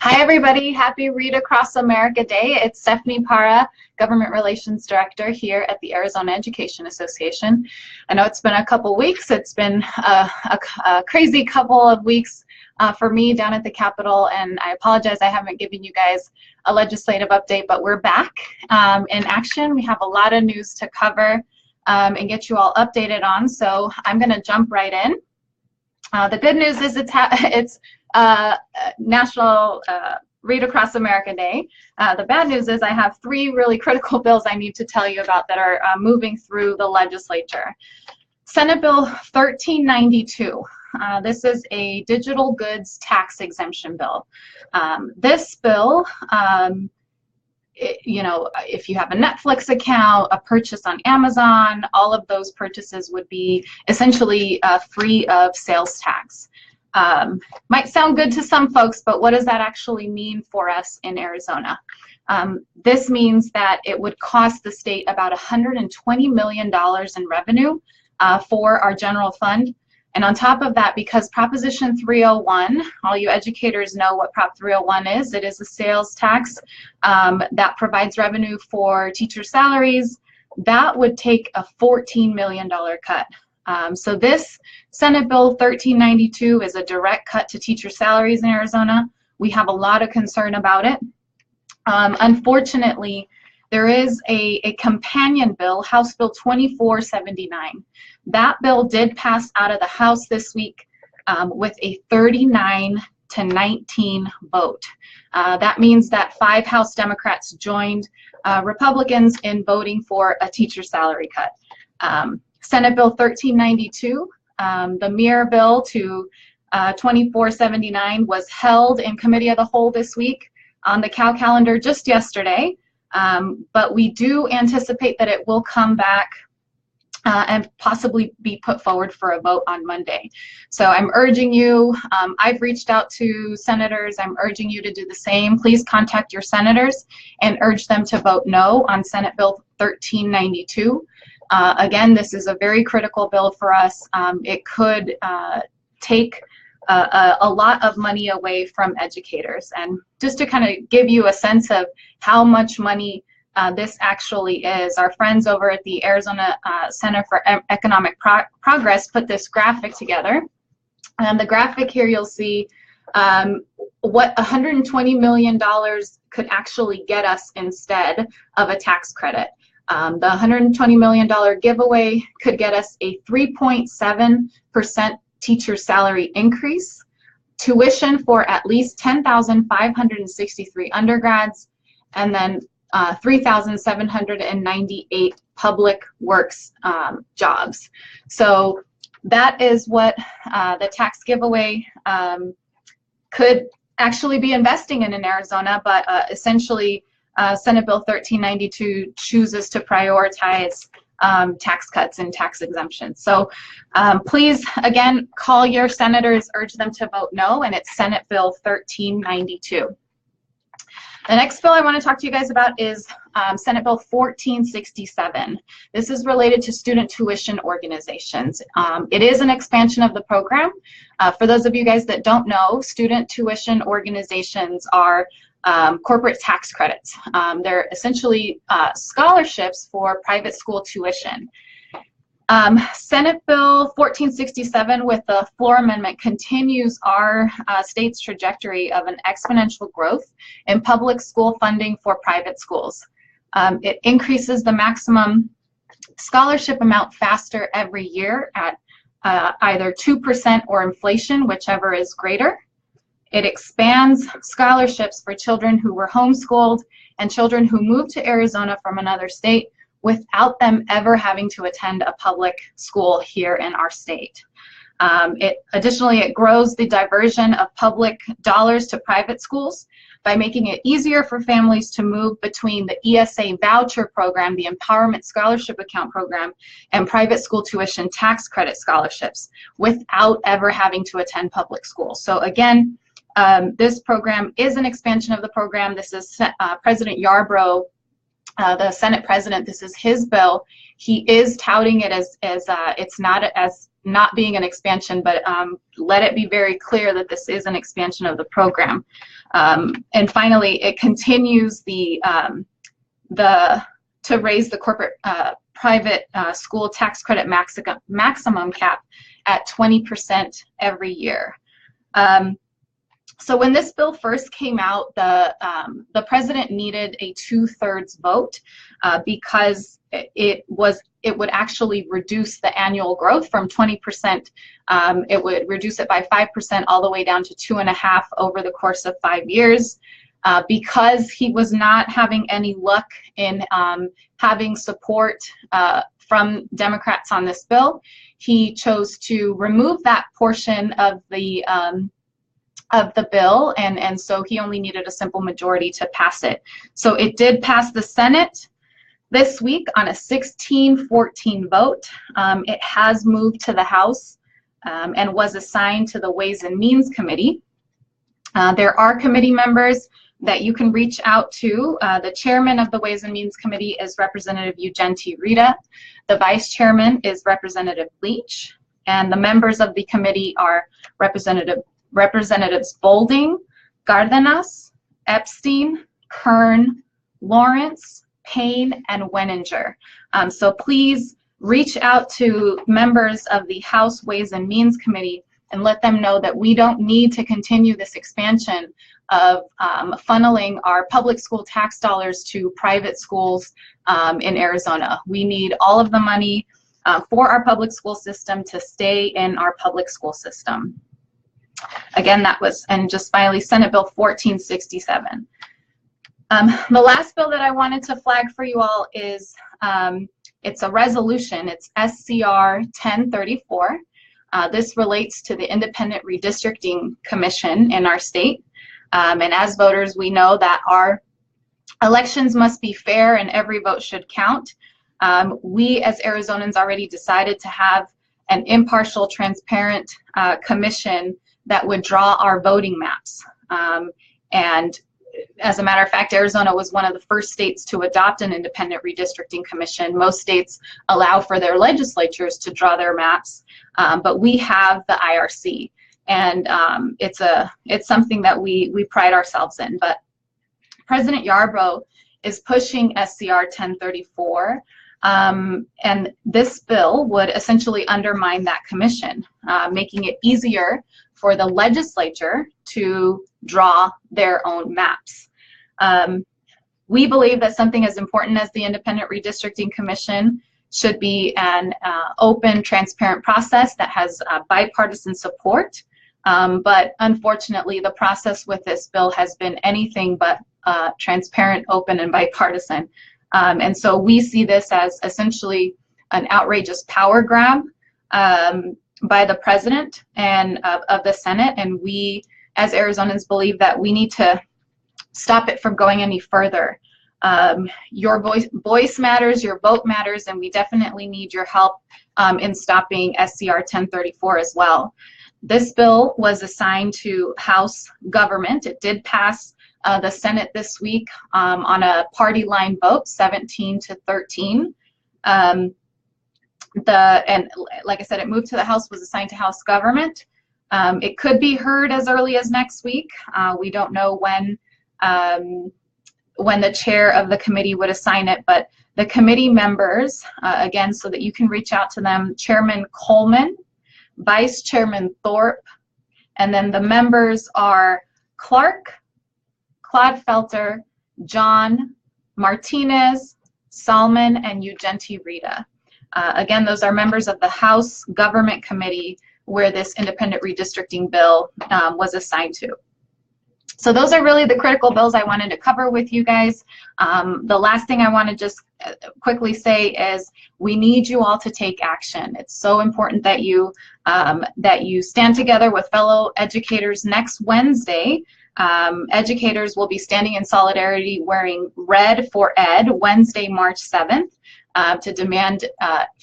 Hi, everybody. Happy Read Across America Day. It's Stephanie Parra, Government Relations Director here at the Arizona Education Association. I know it's been a couple weeks. It's been a crazy couple of weeks for me down at the Capitol, and I apologize I haven't given you guys a legislative update, but we're back in action. We have a lot of news to cover and get you all updated on, so I'm going to jump right in. The good news is it's National Read Across America Day. The bad news is I have three really critical bills I need to tell you about that are moving through the legislature. Senate Bill 1392. This is a digital goods tax exemption bill. This bill, if you have a Netflix account, a purchase on Amazon, all of those purchases would be essentially free of sales tax. Might sound good to some folks, but what does that actually mean for us in Arizona? This means that it would cost the state about $120 million in revenue for our general fund. And on top of that, because Proposition 301, all you educators know what Prop 301 is, it is a sales tax that provides revenue for teacher salaries. That would take a $14 million cut. So this Senate Bill 1392 is a direct cut to teacher salaries in Arizona. We have a lot of concern about it. Unfortunately, there is a companion bill, House Bill 2479. That bill did pass out of the House this week with a 39-19 vote. That means that 5 House Democrats joined Republicans in voting for a teacher salary cut. Senate Bill 1392, the mirror bill to 2479, was held in Committee of the Whole this week on the Cal calendar just yesterday, but we do anticipate that it will come back and possibly be put forward for a vote on Monday. So I'm urging you, I've reached out to senators, I'm urging you to do the same. Please contact your senators and urge them to vote no on Senate Bill 1392. Again, this is a very critical bill for us. It could take a lot of money away from educators. And just to kind of give you a sense of how much money this actually is, our friends over at the Arizona Center for Economic Progress put this graphic together. And the graphic here, you'll see what $120 million could actually get us instead of a tax credit. The $120 million giveaway could get us a 3.7% teacher salary increase, tuition for at least 10,563 undergrads, and then 3,798 public works jobs. So that is what the tax giveaway could actually be investing in Arizona, but essentially Senate Bill 1392 chooses to prioritize tax cuts and tax exemptions. So please, again, call your senators, urge them to vote no, and it's Senate Bill 1392. The next bill I want to talk to you guys about is Senate Bill 1467. This is related to student tuition organizations. It is an expansion of the program. For those of you guys that don't know, student tuition organizations are corporate tax credits. They're essentially scholarships for private school tuition. Senate Bill 1467 with the floor amendment continues our state's trajectory of an exponential growth in public school funding for private schools. It increases the maximum scholarship amount faster every year at either 2% or inflation, whichever is greater. It expands scholarships for children who were homeschooled and children who moved to Arizona from another state without them ever having to attend a public school here in our state. Additionally, it grows the diversion of public dollars to private schools by making it easier for families to move between the ESA voucher program, the Empowerment Scholarship Account program, and private school tuition tax credit scholarships without ever having to attend public school. So again, this program is an expansion of the program. This is President Yarbrough, the Senate President. This is his bill. He is touting it as it's not as not being an expansion, but let it be very clear that this is an expansion of the program. And finally, it continues to raise the corporate private school tax credit maximum cap at 20% every year. So when this bill first came out, the president needed a 2/3 vote because it would actually reduce the annual growth from 20%. It would reduce it by 5% all the way down to 2.5% over the course of 5 years. Because he was not having any luck in having support from Democrats on this bill, he chose to remove that portion of the bill, and so he only needed a simple majority to pass it. So it did pass the Senate this week on a 16-14 vote. It has moved to the House and was assigned to the Ways and Means Committee. There are committee members that you can reach out to. The chairman of the Ways and Means Committee is Representative Ugenti Rita. The vice chairman is Representative Leach. And the members of the committee are Representatives Bolding, Gardenas, Epstein, Kern, Lawrence, Payne, and Weninger. So please reach out to members of the House Ways and Means Committee and let them know that we don't need to continue this expansion of funneling our public school tax dollars to private schools in Arizona. We need all of the money for our public school system to stay in our public school system. Again, that was, and just finally, Senate Bill 1467. The last bill that I wanted to flag for you all is, it's a resolution. It's SCR 1034. This relates to the Independent Redistricting Commission in our state. And as voters, we know that our elections must be fair and every vote should count. We as Arizonans already decided to have an impartial, transparent commission that would draw our voting maps. And as a matter of fact, Arizona was one of the first states to adopt an independent redistricting commission. Most states allow for their legislatures to draw their maps, but we have the IRC. And it's something that we pride ourselves in. But President Yarbrough is pushing SCR 1034, and this bill would essentially undermine that commission, making it easier for the legislature to draw their own maps. We believe that something as important as the Independent Redistricting Commission should be an open, transparent process that has bipartisan support. But unfortunately, the process with this bill has been anything but transparent, open, and bipartisan. And so we see this as essentially an outrageous power grab by the president and of the Senate. And we, as Arizonans, believe that we need to stop it from going any further. Your voice matters, your vote matters, and we definitely need your help in stopping SCR 1034 as well. This bill was assigned to House government. It did pass the Senate this week on a party line vote, 17-13. And like I said, it moved to the House, was assigned to House government. It could be heard as early as next week. We don't know when the chair of the committee would assign it, but the committee members, again, so that you can reach out to them, Chairman Coleman, Vice Chairman Thorpe, and then the members are Clark, Clodfelter, John, Martinez, Salmon, and Ugenti Rita. Again, those are members of the House Government Committee where this independent redistricting bill was assigned to. So those are really the critical bills I wanted to cover with you guys. The last thing I want to just quickly say is we need you all to take action. It's so important that you stand together with fellow educators next Wednesday. Educators will be standing in solidarity wearing red for ed Wednesday, March 7th. To demand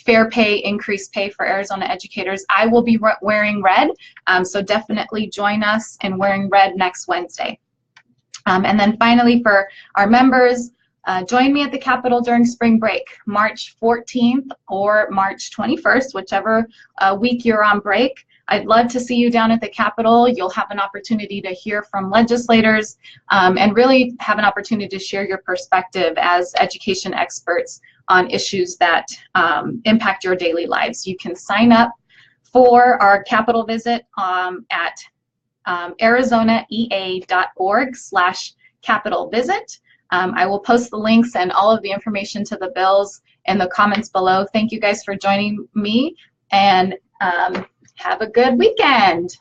fair pay, increased pay for Arizona educators. I will be wearing red, so definitely join us in wearing red next Wednesday. And then finally, for our members, Join me at the Capitol during spring break, March 14th or March 21st, whichever week you're on break. I'd love to see you down at the Capitol. You'll have an opportunity to hear from legislators and really have an opportunity to share your perspective as education experts on issues that impact your daily lives. You can sign up for our Capitol visit at arizonaea.org/Capitol visit. I will post the links and all of the information to the bills in the comments below. Thank you guys for joining me, and have a good weekend.